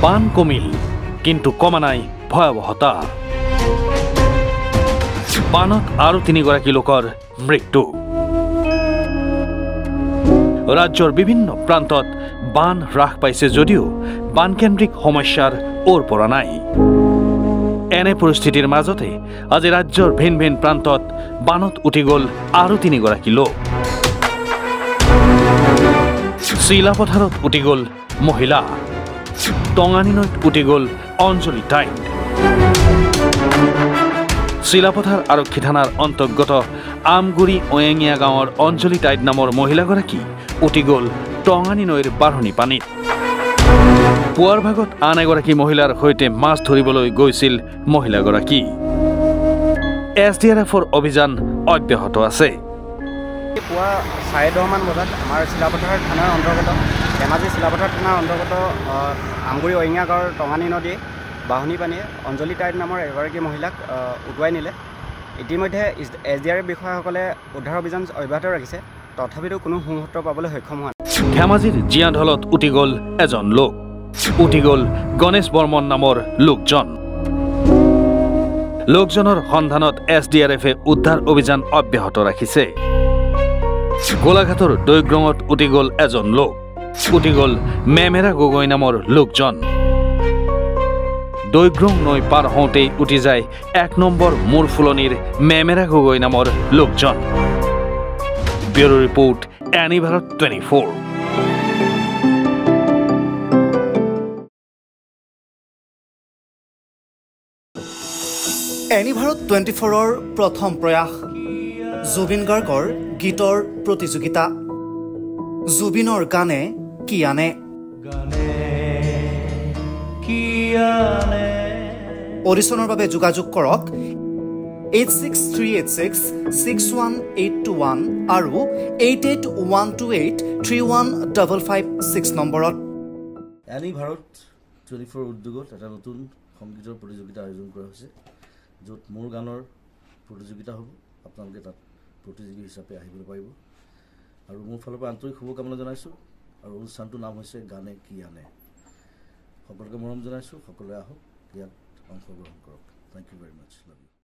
বান কমিল কিন্তু কমা নাই ভয়াবহতা বানত আৰু ৩ গৰাকী লোকৰ মৃত্যু ৰাজ্যৰ বিভিন্ন প্ৰান্তত বান হ্ৰাস পাইছে যদিও বানকেন্দ্ৰিক সমস্যাৰ ওৰ পৰা নাই এনে পৰিস্থিতিৰ মাজতে আজি ৰাজ্যৰ ভিন ভিন প্ৰান্তত বানত উঠি গ'ল আৰু ৩ গৰাকী লোক চিলাপথাৰত উঠি গ'ল মহিলা টঙানী নৈত উঠি গ'ল অঞ্জলি টাইট চিলাপথাৰ আৰক্ষী থানাৰ অন্তৰ্গত আমগুৰি অয়েঙিয়া গাঁৱৰ অঞ্জলি টাইট নামৰ মহিলাগৰাকী উঠি গ'ল টঙানী নৈৰ বাঢ়নি পানীত পুৱাৰ ভাগত আন এগৰাকী মহিলাৰ সৈতে মাছ ধৰিবলৈ গৈছিল মহিলাগৰাকী SDRFৰ অভিযান অব্যাহত আছে পুৱা 10:30 মান বজাত আমাৰ চিলাপথাৰ থানাৰ অন্তৰ্গত ধেমাজি চিলাপথাৰ থানাৰ অন্তৰ্গত আমগুৰি অয়েঙিয়া গাঁৱৰ টঙানী নদী বাঢ়নি পানীয়ে অঞ্জলি টাইট নামৰ এগৰাকী মহিলাক উটুৱাই নিলে ইতিমধ্যে SDRF বিষয়াসকলে উদ্ধাৰ অভিযান অব্যাহত ৰাখিছে তথাপিতো কোনো সুমূহুৰ্ত পাবলৈ সক্ষম হোৱা নাই ধেমাজিৰ জিয়াঢলত উঠি গ'ল এজন লোক উঠি গ'ল গণেশ বৰ্মন নামৰ লোকজন লোকজনৰ সন্ধানত SDRFে উদ্ধাৰ অভিযান অব্যাহত ৰাখিছে গোলাঘাটৰ দৈগ্ৰঙত উঠি গ'ল এজন লোক উঠি গ'ল মেমেৰা গগৈ নামৰ লোকজন দৈগ্ৰং নৈ পাৰ হওঁতেই উঠি যায় 1 নম্বৰ মূৰ ফুলনিৰ মেমেৰা গগৈ নামৰ লোকজন ব্যুৰো ৰিপোৰ্ট এনি ভাৰত 24 এনি ভাৰত 24ৰ প্ৰথম প্ৰয়াস জুবিন গাৰ্গৰ গীতৰ প্ৰতিযোগিতা জুবিনৰ গানে কি আনে অডিশ্যনৰ বাবে যোগাযোগ কৰক 8638661821 আৰু 8812831556 নম্বৰত এনি ভাৰত 24 উদ্যোগত এটা নতুন সংগীতৰ প্ৰতিযোগিতা আয়োজন কৰা হৈছে য'ত মোৰ গানৰ প্ৰতিযোগিতা হ'ব আপোনালোকে তাত প্ৰতিযোগী হিচাপে আহিবলৈ পাৰিব আৰু মোৰ ফালৰ পৰা আন্তৰিক শুভকামনা জনাইছোঁ আৰু অনুষ্ঠানটোৰ নাম হৈছে গানে কি আনে সকলোকে মৰম জনাইছোঁ সকলোৱে আহক ইয়াত অংশগ্ৰহণ কৰক thank you very much love U